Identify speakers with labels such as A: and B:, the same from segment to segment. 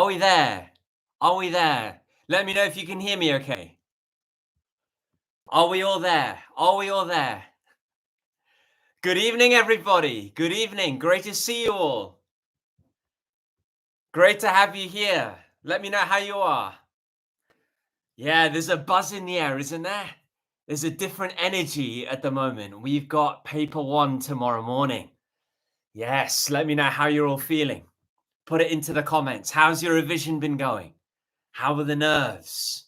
A: Are we there? Are we there? Let me know if you can hear me okay. Are we all there? Are we all there? Good evening, everybody. Good evening. Great to see you all. Great to have you here. Let me know how you are. Yeah, there's a buzz in the air, isn't there? There's a different energy at the moment. We've got paper one tomorrow morning. Yes, let me know how you're all feeling. Put it into the comments. How's your revision been going? How are the nerves?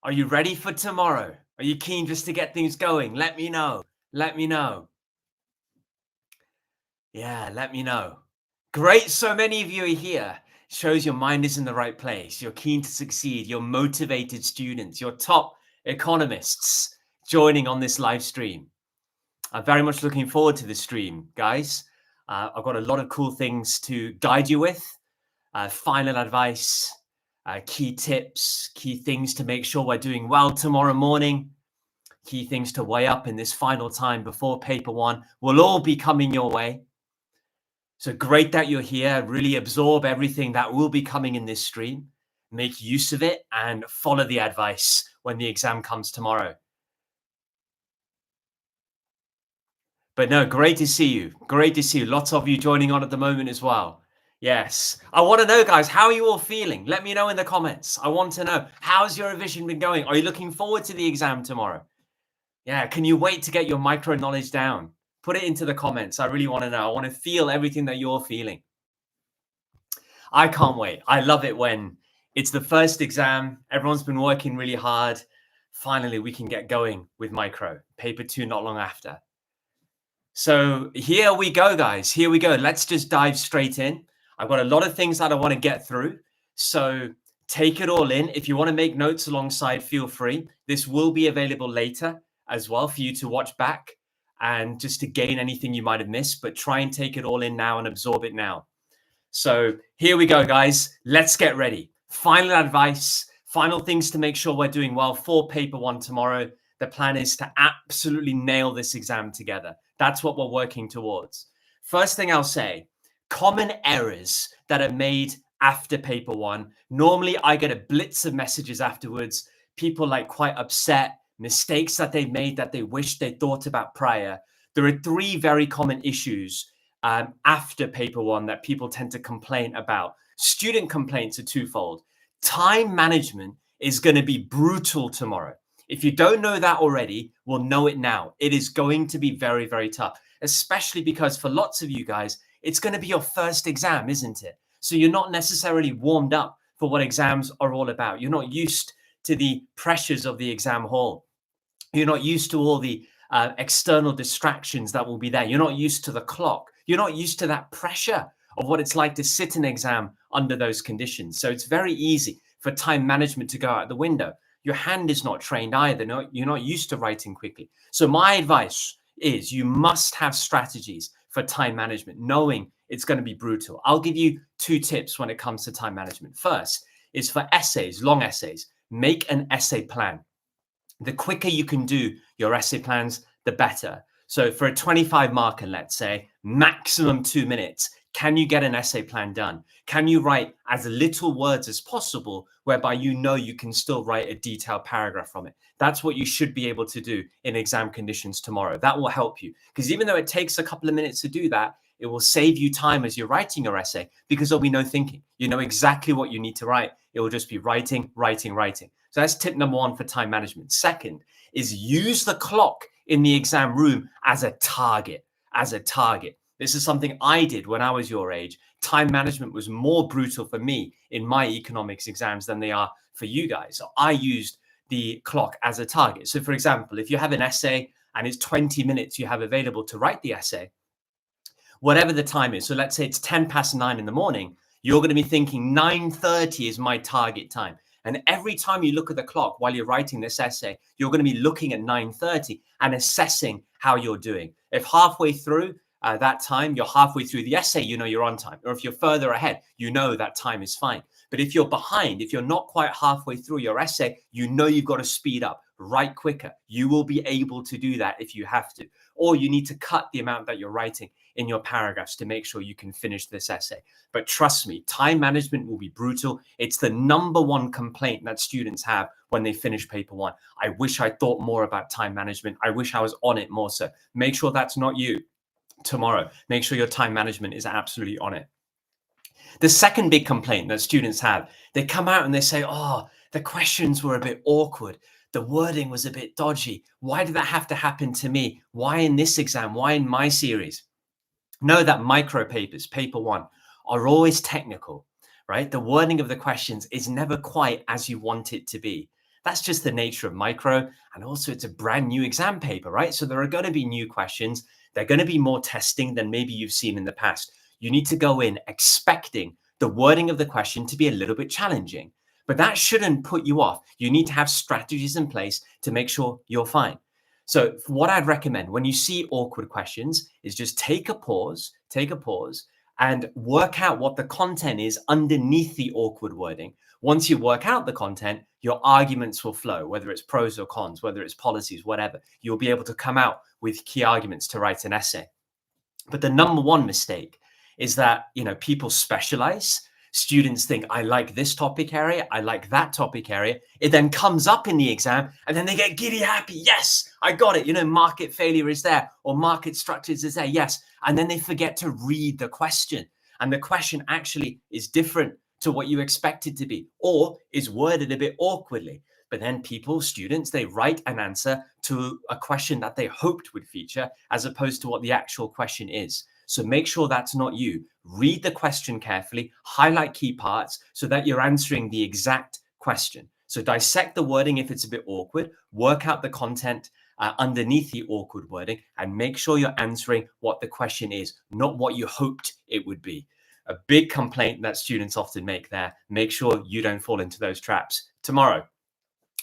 A: Are you ready for tomorrow? Are you keen just to get things going? Let me know. Let me know. Yeah, let me know. Great. So many of you are here. Shows your mind is in the right place. You're keen to succeed. You're motivated students. You're top economists joining on this live stream. I'm very much looking forward to this stream, guys. I've got a lot of cool things to guide you with. Final advice, key tips, key things to make sure we're doing well tomorrow morning, key things to weigh up in this final time before paper one will all be coming your way. So great that you're here. Really absorb everything that will be coming in this stream. Make use of it and follow the advice when the exam comes tomorrow. But no, great to see you. Great to see you. Lots of you joining on at the moment as well. Yes. I want to know, guys, how are you all feeling? Let me know in the comments. I want to know, how's your revision been going? Are you looking forward to the exam tomorrow? Yeah. Can you wait to get your micro knowledge down? Put it into the comments. I really want to know. I want to feel everything that you're feeling. I can't wait. I love it when it's the first exam. Everyone's been working really hard. Finally, we can get going with micro. Paper two not long after. So here we go, guys. Here we go. Let's just dive straight in. I've got a lot of things that I want to get through. So take it all in. If you want to make notes alongside, feel free. This will be available later as well for you to watch back and just to gain anything you might have missed, but try and take it all in now and absorb it now. So here we go, guys. Let's get ready. Final advice, final things to make sure we're doing well for paper one tomorrow. The plan is to absolutely nail this exam together. That's what we're working towards. First thing I'll say, common errors that are made after paper one. Normally, I get a blitz of messages afterwards. People like quite upset, mistakes that they've made that they wish they thought about prior. There are three very common issues after paper one that people tend to complain about. Student complaints are twofold. Time management is going to be brutal tomorrow. If you don't know that already, we'll know it now. It is going to be very, very tough, especially because for lots of you guys, it's going to be your first exam, isn't it? So you're not necessarily warmed up for what exams are all about. You're not used to the pressures of the exam hall. You're not used to all the external distractions that will be there. You're not used to the clock. You're not used to that pressure of what it's like to sit an exam under those conditions. So it's very easy for time management to go out the window. Your hand is not trained either. No, you're not used to writing quickly. So my advice is you must have strategies for time management, knowing it's going to be brutal. I'll give you two tips when it comes to time management. First is for essays, long essays. Make an essay plan. The quicker you can do your essay plans, the better. So for a 25 marker, let's say, maximum 2 minutes, can you get an essay plan done? Can you write as little words as possible, whereby you know you can still write a detailed paragraph from it? That's what you should be able to do in exam conditions tomorrow. That will help you, because even though it takes a couple of minutes to do that, it will save you time as you're writing your essay, because there'll be no thinking. You know exactly what you need to write. It will just be writing, writing, writing. So that's tip number one for time management. Second is use the clock in the exam room as a target, This is something I did when I was your age. Time management was more brutal for me in my economics exams than they are for you guys. So I used the clock as a target. So for example, if you have an essay and it's 20 minutes you have available to write the essay, whatever the time is, so let's say it's 10 past 9 in the morning, you're going to be thinking 9:30 is my target time. And every time you look at the clock while you're writing this essay, you're going to be looking at 9:30 and assessing how you're doing. If halfway through that time, you're halfway through the essay, you know you're on time. Or if you're further ahead, you know that time is fine. But if you're behind, if you're not quite halfway through your essay, you know you've got to speed up, write quicker. You will be able to do that if you have to. Or you need to cut the amount that you're writing in your paragraphs to make sure you can finish this essay. But trust me, time management will be brutal. It's the #1 complaint that students have when they finish paper 1. I wish I thought more about time management. I wish I was on it more so. Make sure that's not you tomorrow. Make sure your time management is absolutely on it. The second big complaint that students have, they come out and they say, oh, the questions were a bit awkward. The wording was a bit dodgy. Why did that have to happen to me? Why in this exam? Why in my series? Know that micro papers, paper 1, are always technical, right? The wording of the questions is never quite as you want it to be. That's just the nature of micro. And also it's a brand new exam paper, right? So there are going to be new questions. They're going to be more testing than maybe you've seen in the past. You need to go in expecting the wording of the question to be a little bit challenging, but that shouldn't put you off. You need to have strategies in place to make sure you're fine. So what I'd recommend when you see awkward questions is just take a pause and work out what the content is underneath the awkward wording. Once you work out the content, your arguments will flow, whether it's pros or cons, whether it's policies, whatever. You'll be able to come out with key arguments to write an essay. But the #1 mistake is that, people specialize. Students think, I like this topic area, I like that topic area. It then comes up in the exam and then they get giddy happy. Yes, I got it. Market failure is there or market structures is there. Yes. And then they forget to read the question. And the question actually is different to what you expect it to be or is worded a bit awkwardly. But then students, they write an answer to a question that they hoped would feature as opposed to what the actual question is. So make sure that's not you. Read the question carefully, highlight key parts so that you're answering the exact question. So dissect the wording if it's a bit awkward, work out the content underneath the awkward wording, and make sure you're answering what the question is, not what you hoped it would be. A big complaint that students often make there. Make sure you don't fall into those traps tomorrow.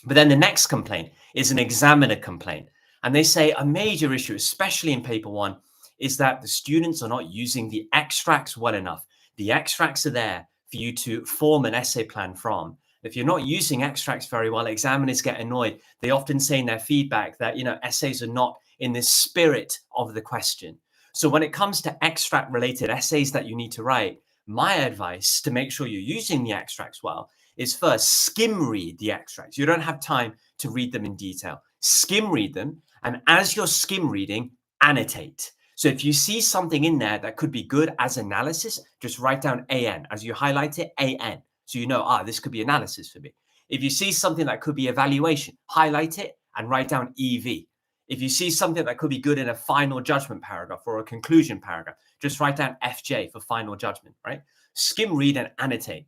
A: But then the next complaint is an examiner complaint. And they say a major issue, especially in paper 1, is that the students are not using the extracts well enough. The extracts are there for you to form an essay plan from. If you're not using extracts very well, examiners get annoyed. They often say in their feedback that, essays are not in the spirit of the question. So when it comes to extract related essays that you need to write, my advice to make sure you're using the extracts well is first skim read the extracts. You don't have time to read them in detail. Skim read them. And as you're skim reading, annotate. So if you see something in there that could be good as analysis, just write down AN. As you highlight it, AN. So this could be analysis for me. If you see something that could be evaluation, highlight it and write down EV. If you see something that could be good in a final judgment paragraph or a conclusion paragraph, just write down FJ for final judgment, right? Skim read and annotate.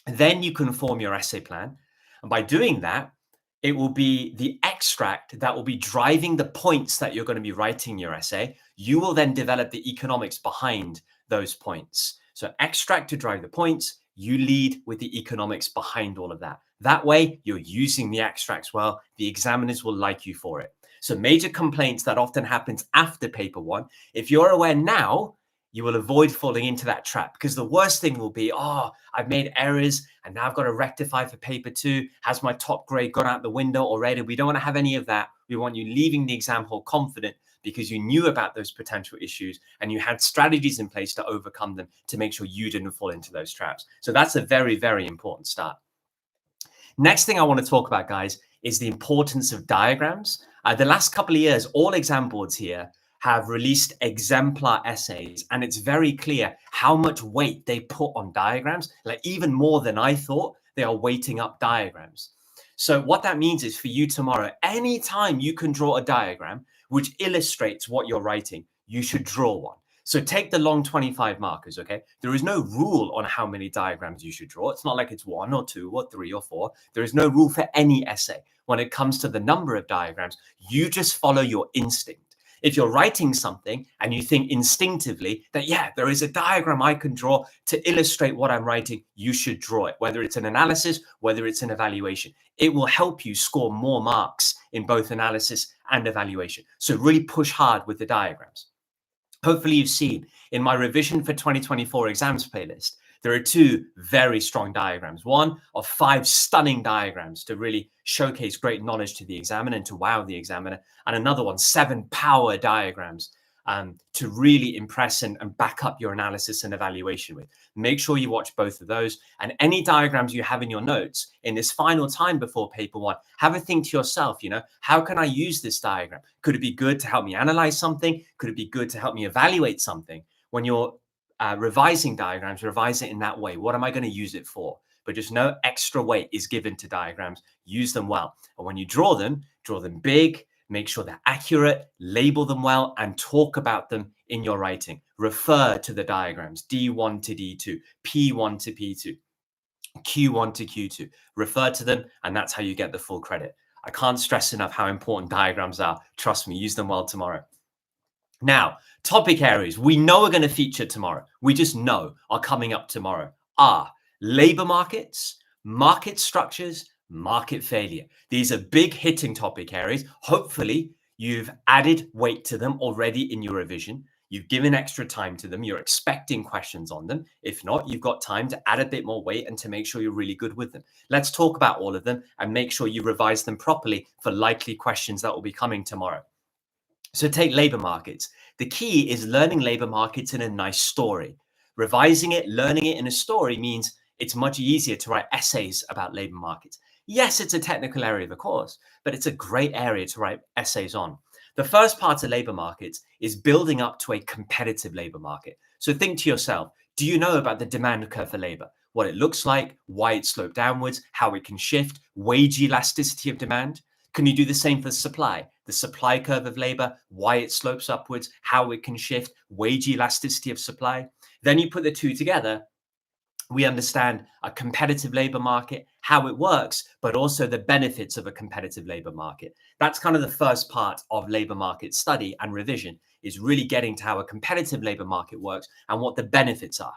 A: Then you can form your essay plan. And by doing that, it will be the extract that will be driving the points that you're going to be writing your essay. You will then develop the economics behind those points. So extract to drive the points, you lead with the economics behind all of that. That way, you're using the extracts well. The examiners will like you for it. So major complaints that often happens after paper 1, if you're aware now, you will avoid falling into that trap, because the worst thing will be, I've made errors and now I've got to rectify for paper 2. Has my top grade gone out the window already? We don't want to have any of that. We want you leaving the exam hall confident because you knew about those potential issues and you had strategies in place to overcome them to make sure you didn't fall into those traps. So that's a very, very important start. Next thing I want to talk about, guys, is the importance of diagrams. The last couple of years, all exam boards here have released exemplar essays, and it's very clear how much weight they put on diagrams, like even more than I thought. They are weighting up diagrams. So what that means is for you tomorrow, anytime you can draw a diagram which illustrates what you're writing, you should draw one. So take the long 25 markers, okay? There is no rule on how many diagrams you should draw. It's not like it's 1 or 2 or 3 or 4. There is no rule for any essay. When it comes to the number of diagrams, you just follow your instinct. If you're writing something and you think instinctively that, there is a diagram I can draw to illustrate what I'm writing, you should draw it, whether it's an analysis, whether it's an evaluation. It will help you score more marks in both analysis and evaluation. So really push hard with the diagrams. Hopefully you've seen in my revision for 2024 exams playlist, there are 2 very strong diagrams. One of 5 stunning diagrams to really showcase great knowledge to the examiner and to wow the examiner. And another one, 7 power diagrams to really impress and back up your analysis and evaluation with. Make sure you watch both of those, and any diagrams you have in your notes in this final time before paper one, have a think to yourself, how can I use this diagram? Could it be good to help me analyze something? Could it be good to help me evaluate something? When you're revising diagrams, revise it in that way. What am I going to use it for? But just no extra weight is given to diagrams. Use them well. And when you draw them big, make sure they're accurate, label them well, and talk about them in your writing. Refer to the diagrams, D1 to D2, P1 to P2, Q1 to Q2. Refer to them, and that's how you get the full credit. I can't stress enough how important diagrams are. Trust me, use them well tomorrow. Now, topic areas we know are going to feature tomorrow, we just know are coming up tomorrow, are labor markets, market structures, market failure. These are big hitting topic areas. Hopefully, you've added weight to them already in your revision. You've given extra time to them. You're expecting questions on them. If not, you've got time to add a bit more weight and to make sure you're really good with them. Let's talk about all of them and make sure you revise them properly for likely questions that will be coming tomorrow. So take labor markets. The key is learning labor markets in a nice story. Revising it, learning it in a story means it's much easier to write essays about labor markets. Yes, it's a technical area of the course, but it's a great area to write essays on. The first part of labor markets is building up to a competitive labor market. So think to yourself, do you know about the demand curve for labor? What it looks like, why it sloped downwards, how it can shift, wage elasticity of demand? Can you do the same for supply? The supply curve of labor, why it slopes upwards, how it can shift, wage elasticity of supply? Then you put the two together. We understand a competitive labor market, how it works, but also the benefits of a competitive labor market. That's kind of the first part of labor market study and revision, is really getting to how a competitive labor market works and what the benefits are.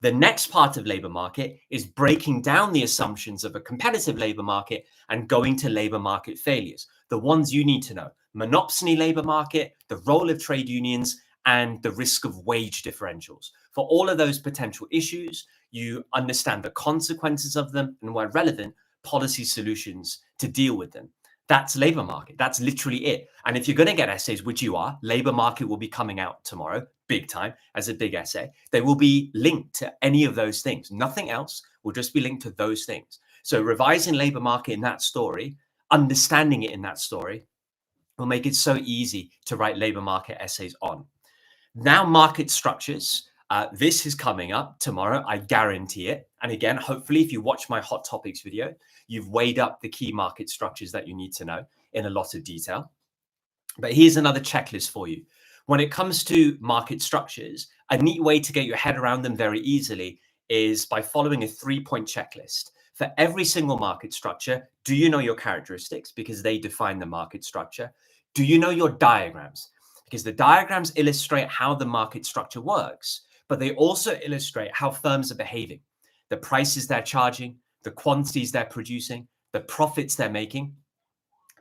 A: The next part of labor market is breaking down the assumptions of a competitive labor market and going to labor market failures, the ones you need to know: monopsony labor market, the role of trade unions, and the risk of wage differentials. For all of those potential issues, you understand the consequences of them and, where relevant, policy solutions to deal with them. That's labor market. That's literally it. And if you're going to get essays, which you are, labor market will be coming out tomorrow, big time, as a big essay. They will be linked to any of those things. Nothing else will just be linked to those things. So revising labor market in that story, understanding it in that story, will make it so easy to write labor market essays on. Now, market structures. This is coming up tomorrow, I guarantee it. And again, hopefully, if you watch my hot topics video, you've weighed up the key market structures that you need to know in a lot of detail. But here's another checklist for you. When it comes to market structures, a neat way to get your head around them very easily is by following a 3-point checklist. For every single market structure, do you know your characteristics? Because they define the market structure. Do you know your diagrams? Because the diagrams illustrate how the market structure works, but they also illustrate how firms are behaving, the prices they're charging, the quantities they're producing, the profits they're making,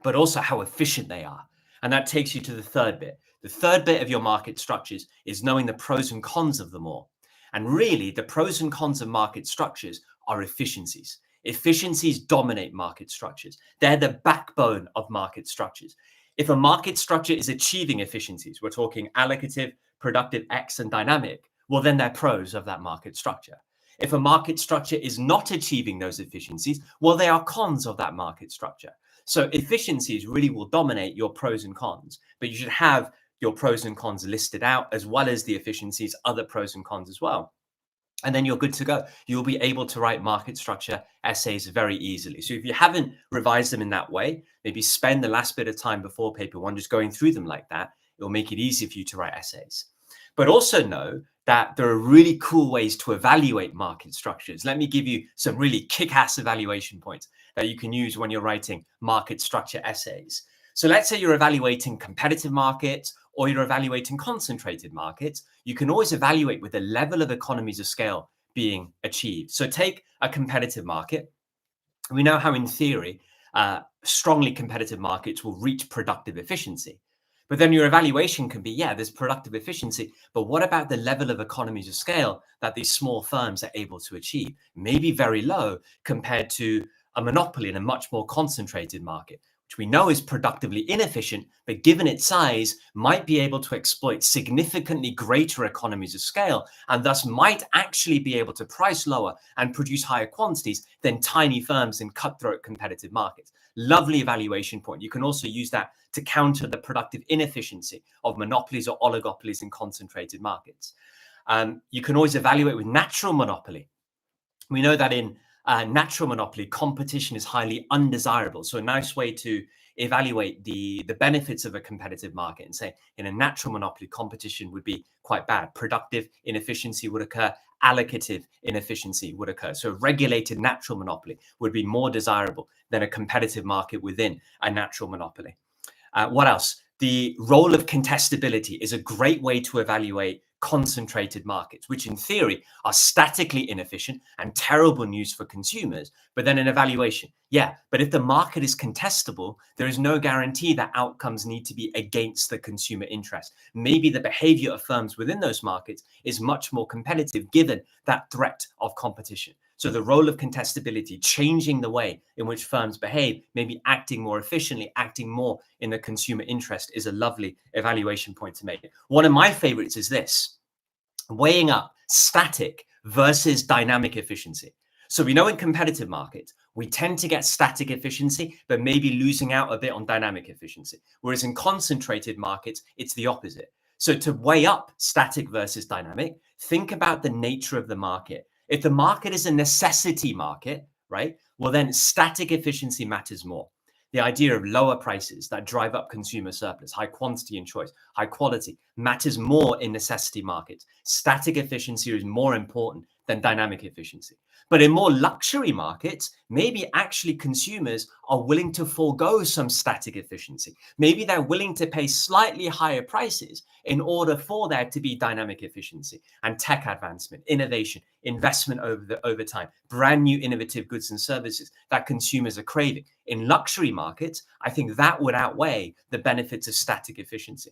A: but also how efficient they are. And that takes you to the third bit. The third bit of your market structures is knowing the pros and cons of them all. And really, the pros and cons of market structures are efficiencies. Efficiencies dominate market structures. They're the backbone of market structures. If a market structure is achieving efficiencies, we're talking allocative, productive, X, and dynamic, well, then they're pros of that market structure. If a market structure is not achieving those efficiencies, well, they are cons of that market structure. So efficiencies really will dominate your pros and cons, but you should have your pros and cons listed out, as well as the efficiencies, other pros and cons as well. And then you're good to go. You'll be able to write market structure essays very easily. So if you haven't revised them in that way, maybe spend the last bit of time before paper one just going through them like that. It'll make it easy for you to write essays. But also know that there are really cool ways to evaluate market structures. Let me give you some really kick-ass evaluation points that you can use when you're writing market structure essays. So let's say you're evaluating competitive markets or you're evaluating concentrated markets. You can always evaluate with the level of economies of scale being achieved. So take a competitive market. We know how, in theory, strongly competitive markets will reach productive efficiency. But then your evaluation can be, yeah, there's productive efficiency, but what about the level of economies of scale that these small firms are able to achieve? Maybe very low compared to a monopoly in a much more concentrated market. which we know is productively inefficient, but given its size, might be able to exploit significantly greater economies of scale, and thus might actually be able to price lower and produce higher quantities than tiny firms in cutthroat competitive markets. Lovely evaluation point. You can also use that to counter the productive inefficiency of monopolies or oligopolies in concentrated markets. You can always evaluate with natural monopoly. We know that in natural monopoly, competition is highly undesirable. So a nice way to evaluate the benefits of a competitive market and say in a natural monopoly, competition would be quite bad. Productive inefficiency would occur. Allocative inefficiency would occur. So a regulated natural monopoly would be more desirable than a competitive market within a natural monopoly. What else? The role of contestability is a great way to evaluate concentrated markets, which in theory are statically inefficient and terrible news for consumers. But then an evaluation, but if the market is contestable, there is no guarantee that outcomes need to be against the consumer interest. Maybe the behavior of firms within those markets is much more competitive given that threat of competition. So the role of contestability, changing the way in which firms behave, maybe acting more efficiently, acting more in the consumer interest, is a lovely evaluation point to make. One of my favorites is this: weighing up static versus dynamic efficiency. So we know in competitive markets, we tend to get static efficiency, but maybe losing out a bit on dynamic efficiency. Whereas in concentrated markets, it's the opposite. So to weigh up static versus dynamic, think about the nature of the market. If the market is a necessity market, right, well, then static efficiency matters more. The idea of lower prices that drive up consumer surplus, high quantity and choice, high quality matters more in necessity markets. Static efficiency is more important than dynamic efficiency. But in more luxury markets, maybe actually consumers are willing to forego some static efficiency. Maybe they're willing to pay slightly higher prices in order for there to be dynamic efficiency and tech advancement, innovation, investment over time, brand new innovative goods and services that consumers are craving. In luxury markets, I think that would outweigh the benefits of static efficiency.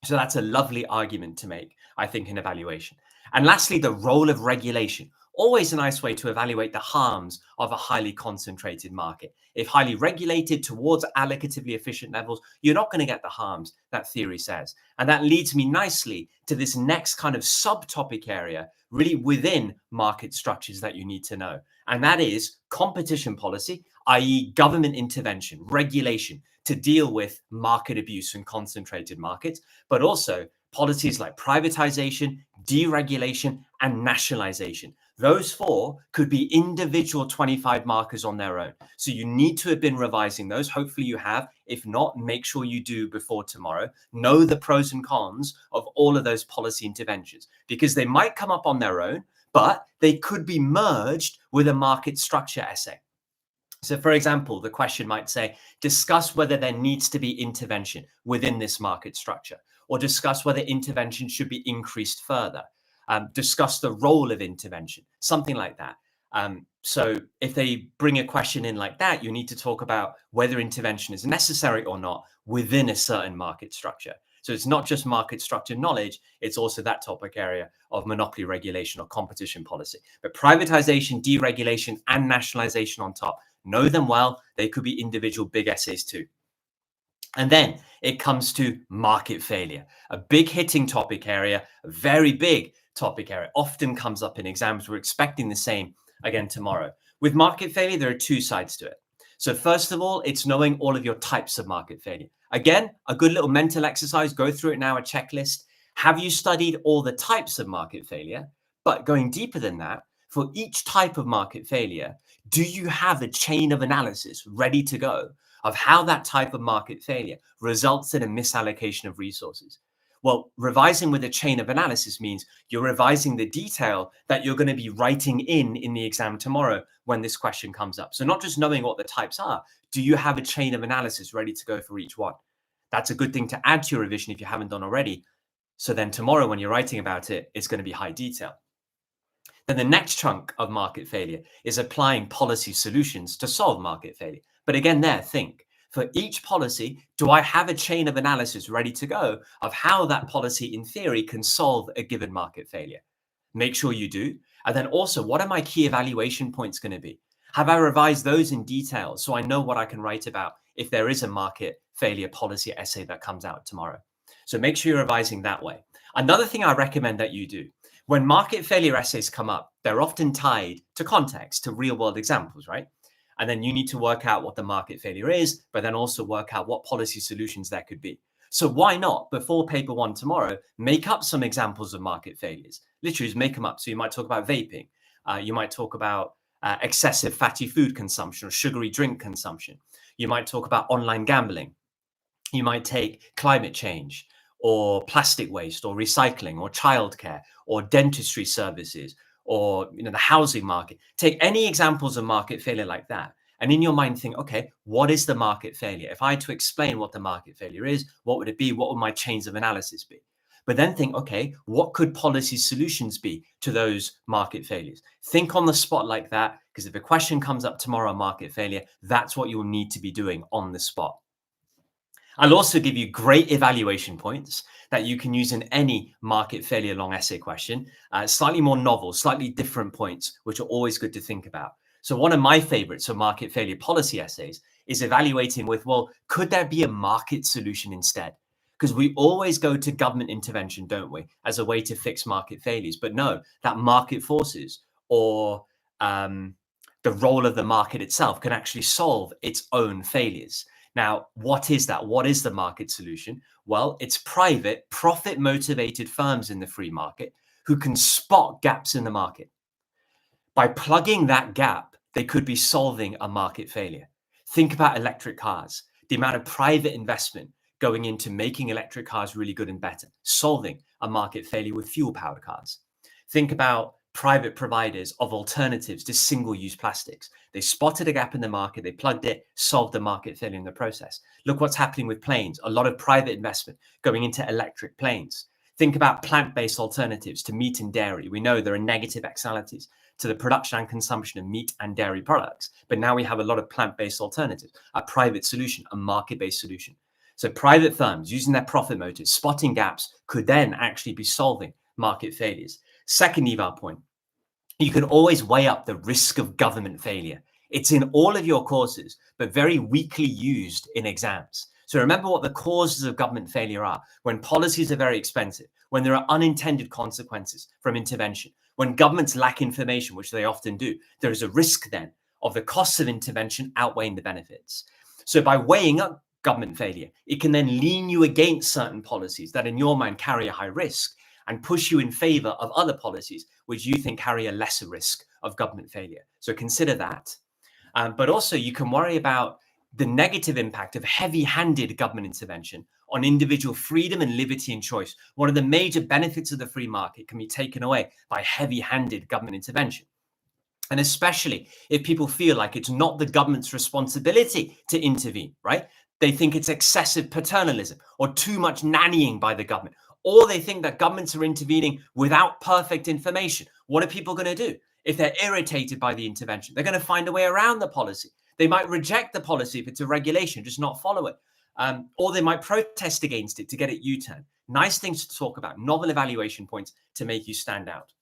A: So that's a lovely argument to make, I think, in evaluation. And lastly, the role of regulation. Always a nice way to evaluate the harms of a highly concentrated market. If highly regulated towards allocatively efficient levels, you're not going to get the harms that theory says. And that leads me nicely to this next kind of subtopic area, really within market structures that you need to know. And that is competition policy, i.e. government intervention, regulation to deal with market abuse in concentrated markets, but also policies like privatization, deregulation, and nationalization. Those four could be individual 25 markers on their own. So you need to have been revising those. Hopefully you have. If not, make sure you do before tomorrow. Know the pros and cons of all of those policy interventions, because they might come up on their own, but they could be merged with a market structure essay. So for example, the question might say, discuss whether there needs to be intervention within this market structure, or discuss whether intervention should be increased further. Discuss the role of intervention, something like that. So if they bring a question in like that, you need to talk about whether intervention is necessary or not within a certain market structure. So it's not just market structure knowledge, it's also that topic area of monopoly regulation or competition policy. But privatization, deregulation, and nationalization on top, know them well. They could be individual big essays too. And then it comes to market failure, a big hitting topic area, a very big topic area, often comes up in exams. We're expecting the same again tomorrow. With market failure, there are two sides to it. So first of all, it's knowing all of your types of market failure. Again, a good little mental exercise, go through it now, a checklist. Have you studied all the types of market failure? But going deeper than that, for each type of market failure, do you have a chain of analysis ready to go of how that type of market failure results in a misallocation of resources? Well, revising with a chain of analysis means you're revising the detail that you're going to be writing in the exam tomorrow when this question comes up. So not just knowing what the types are, do you have a chain of analysis ready to go for each one? That's a good thing to add to your revision if you haven't done already. So then tomorrow when you're writing about it, it's going to be high detail. Then the next chunk of market failure is applying policy solutions to solve market failure. But again, think, for each policy, do I have a chain of analysis ready to go of how that policy in theory can solve a given market failure? Make sure you do. And then also, what are my key evaluation points going to be? Have I revised those in detail so I know what I can write about if there is a market failure policy essay that comes out tomorrow. So make sure you're revising that way. Another thing I recommend that you do, when market failure essays come up, they're often tied to context, to real world examples, right? And then you need to work out what the market failure is, but then also work out what policy solutions there could be. So why not, before paper one tomorrow, make up some examples of market failures? Literally just make them up. So you might talk about vaping. You might talk about excessive fatty food consumption or sugary drink consumption. You might talk about online gambling. You might take climate change or plastic waste or recycling or childcare or dentistry services or the housing market. Take any examples of market failure like that. And in your mind think, okay, what is the market failure? If I had to explain what the market failure is, what would it be? What would my chains of analysis be? But then think, okay, what could policy solutions be to those market failures? Think on the spot like that, because if a question comes up tomorrow on market failure, that's what you'll need to be doing on the spot. I'll also give you great evaluation points that you can use in any market failure long essay question, slightly more novel, slightly different points, which are always good to think about. So one of my favorites of market failure policy essays is evaluating with, well, could there be a market solution instead? Because we always go to government intervention, don't we, as a way to fix market failures. But no, that market forces or the role of the market itself can actually solve its own failures. Now, what is that? What is the market solution? Well, it's private, profit-motivated firms in the free market who can spot gaps in the market. By plugging that gap, they could be solving a market failure. Think about electric cars, the amount of private investment going into making electric cars really good and better, solving a market failure with fuel-powered cars. Think about private providers of alternatives to single-use plastics. They spotted a gap in the market, they plugged it, solved the market failure in the process. Look what's happening with planes, a lot of private investment going into electric planes. Think about plant-based alternatives to meat and dairy. We know there are negative externalities to the production and consumption of meat and dairy products, but now we have a lot of plant-based alternatives, a private solution, a market-based solution. So private firms using their profit motives, spotting gaps, could then actually be solving market failures. Second eval point, you can always weigh up the risk of government failure. It's in all of your courses, but very weakly used in exams. So remember what the causes of government failure are: when policies are very expensive, when there are unintended consequences from intervention, when governments lack information, which they often do. There is a risk then of the costs of intervention outweighing the benefits. So by weighing up government failure, it can then lean you against certain policies that in your mind carry a high risk and push you in favor of other policies which you think carry a lesser risk of government failure. So consider that. But also you can worry about the negative impact of heavy-handed government intervention on individual freedom and liberty and choice. One of the major benefits of the free market can be taken away by heavy-handed government intervention. And especially if people feel like it's not the government's responsibility to intervene, right? They think it's excessive paternalism or too much nannying by the government, or they think that governments are intervening without perfect information. What are people going to do? If they're irritated by the intervention, they're going to find a way around the policy. They might reject the policy if it's a regulation, just not follow it. Or they might protest against it to get it U-turn. Nice things to talk about, novel evaluation points to make you stand out.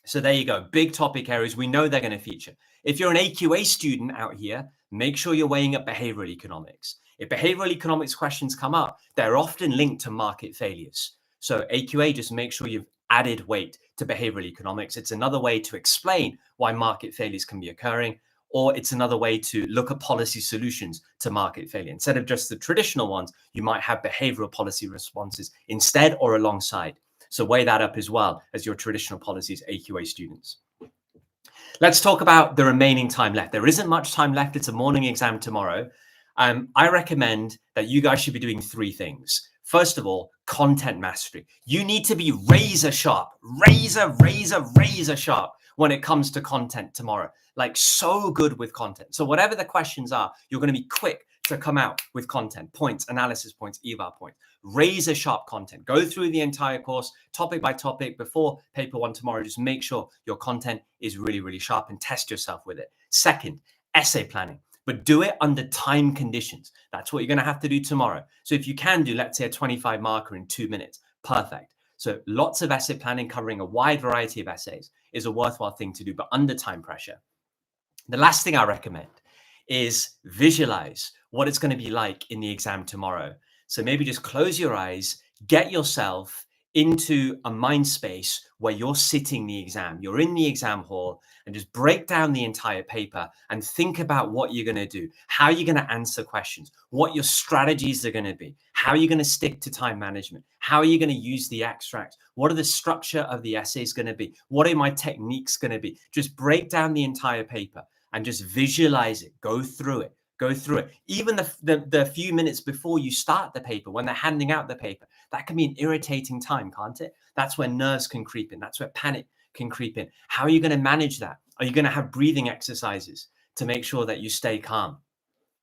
A: So there you go, big topic areas. We know they're going to feature. If you're an AQA student out here, make sure you're weighing up behavioral economics. If behavioral economics questions come up, they're often linked to market failures. So AQA, just make sure you've added weight to behavioral economics. It's another way to explain why market failures can be occurring, or it's another way to look at policy solutions to market failure. Instead of just the traditional ones, you might have behavioral policy responses instead or alongside. So weigh that up as well as your traditional policies AQA students. Let's talk about the remaining time left. There isn't much time left. It's a morning exam tomorrow. I recommend that you guys should be doing three things. First of all, content mastery. You need to be razor sharp, razor sharp when it comes to content tomorrow. Like so good with content. So whatever the questions are, you're going to be quick to come out with content, points, analysis points, eval points, razor sharp content. Go through the entire course, topic by topic before paper one tomorrow. Just make sure your content is really, really sharp and test yourself with it. Second, essay planning. But do it under time conditions. That's what you're going to have to do tomorrow. So if you can do, let's say, a 25 marker in 2 minutes, perfect. So lots of essay planning covering a wide variety of essays is a worthwhile thing to do, but under time pressure. The last thing I recommend is visualize what it's going to be like in the exam tomorrow. So maybe just close your eyes, get yourself into a mind space where you're sitting the exam, you're in the exam hall, and just break down the entire paper and think about what you're going to do, how you're going to answer questions, what your strategies are going to be, how you're going to stick to time management, how are you going to use the extract, what are the structure of the essays going to be, what are my techniques going to be. Just break down the entire paper and just visualize it, go through it. Go through it. Even the few minutes before you start the paper, when they're handing out the paper, that can be an irritating time, can't it? That's where nerves can creep in. That's where panic can creep in. How are you going to manage that? Are you going to have breathing exercises to make sure that you stay calm?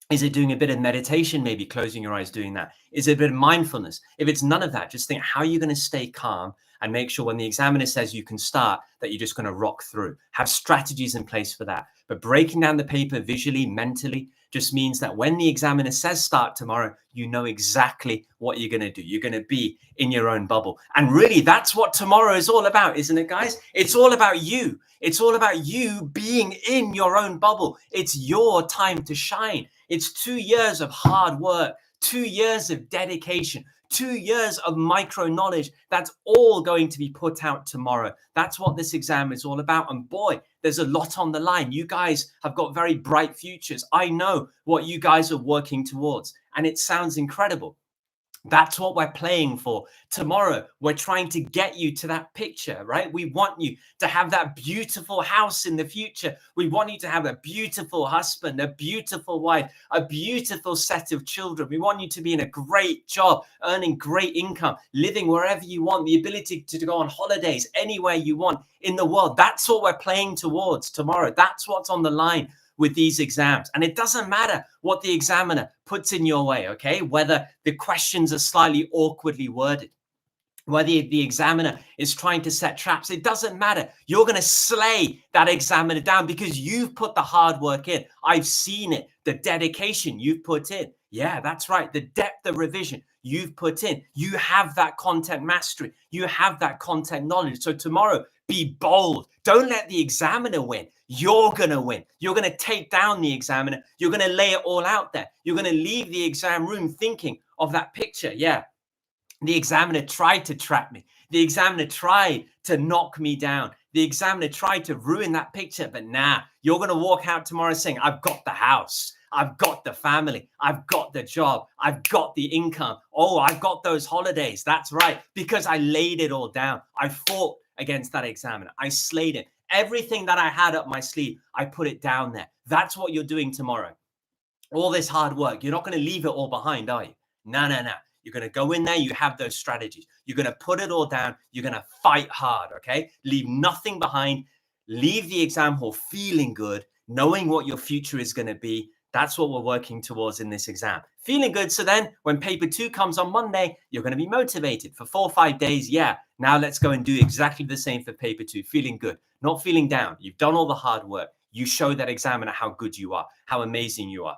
A: Is it doing a bit of meditation, maybe closing your eyes, doing that? Is it a bit of mindfulness? If it's none of that, just think, how are you going to stay calm and make sure when the examiner says you can start, that you're just going to rock through? Have strategies in place for that. But breaking down the paper visually, mentally, just means that when the examiner says start tomorrow, you know exactly what you're going to do. You're going to be in your own bubble. And really, that's what tomorrow is all about, isn't it, guys? It's all about you. It's all about you being in your own bubble. It's your time to shine. It's 2 years of hard work, 2 years of dedication, 2 years of micro knowledge. That's all going to be put out tomorrow. That's what this exam is all about. And boy, there's a lot on the line. You guys have got very bright futures. I know what you guys are working towards, and it sounds incredible. That's what we're playing for tomorrow. We're trying to get you to that picture, right? We want you to have that beautiful house in the future. We want you to have a beautiful husband, a beautiful wife, a beautiful set of children. We want you to be in a great job, earning great income, living wherever you want, the ability to go on holidays anywhere you want in the world. That's what we're playing towards tomorrow. That's what's on the line with these exams. And it doesn't matter what the examiner puts in your way, okay? Whether the questions are slightly awkwardly worded, whether the examiner is trying to set traps, it doesn't matter. You're going to slay that examiner down because you've put the hard work in. I've seen it, the dedication you've put in. Yeah, that's right. The depth of revision you've put in. You have that content mastery. You have that content knowledge. So tomorrow, be bold. Don't let the examiner win. You're going to win. You're going to take down the examiner. You're going to lay it all out there. You're going to leave the exam room thinking of that picture. Yeah, the examiner tried to trap me. The examiner tried to knock me down. The examiner tried to ruin that picture. But nah, you're going to walk out tomorrow saying, I've got the house. I've got the family. I've got the job. I've got the income. Oh, I've got those holidays. That's right. Because I laid it all down. I fought against that examiner. I slayed it. Everything that I had up my sleeve, I put it down there. That's what you're doing tomorrow. All this hard work, you're not going to leave it all behind, are you? No. You're going to go in there. You have those strategies. You're going to put it all down. You're going to fight hard, okay? Leave nothing behind. Leave the exam hall feeling good, knowing what your future is going to be. That's what we're working towards in this exam. Feeling good. So then when paper 2 comes on Monday, you're going to be motivated for 4 or 5 days. Yeah, now let's go and do exactly the same for paper 2. Feeling good, not feeling down. You've done all the hard work. You show that examiner how good you are, how amazing you are,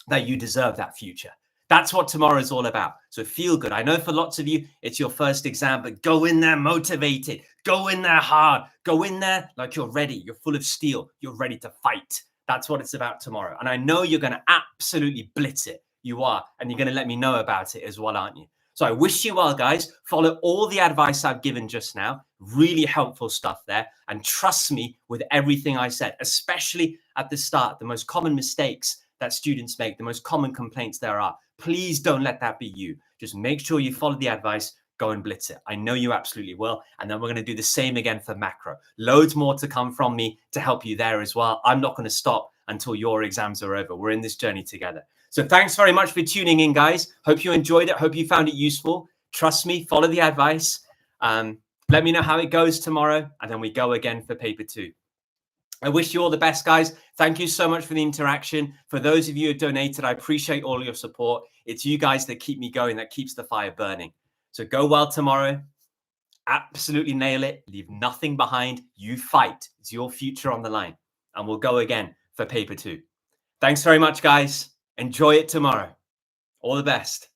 A: that you deserve that future. That's what tomorrow is all about. So feel good. I know for lots of you, it's your first exam, but go in there motivated. Go in there hard. Go in there like you're ready. You're full of steel. You're ready to fight. That's what it's about tomorrow. And I know you're going to absolutely blitz it. You are. And you're going to let me know about it as well, aren't you? So I wish you well, guys. Follow all the advice I've given just now. Really helpful stuff there. And trust me with everything I said, especially at the start, the most common mistakes that students make, the most common complaints there are. Please don't let that be you. Just make sure you follow the advice. Go and blitz it. I know you absolutely will. And then we're going to do the same again for macro. Loads more to come from me to help you there as well. I'm not going to stop until your exams are over. We're in this journey together. So thanks very much for tuning in, guys. Hope you enjoyed it. Hope you found it useful. Trust me, follow the advice. Let me know how it goes tomorrow. And then we go again for paper 2. I wish you all the best, guys. Thank you so much for the interaction. For those of you who donated, I appreciate all your support. It's you guys that keep me going, that keeps the fire burning. So go well tomorrow. Absolutely nail it. Leave nothing behind. You fight. It's your future on the line. And we'll go again for paper 2. Thanks very much, guys. Enjoy it tomorrow. All the best.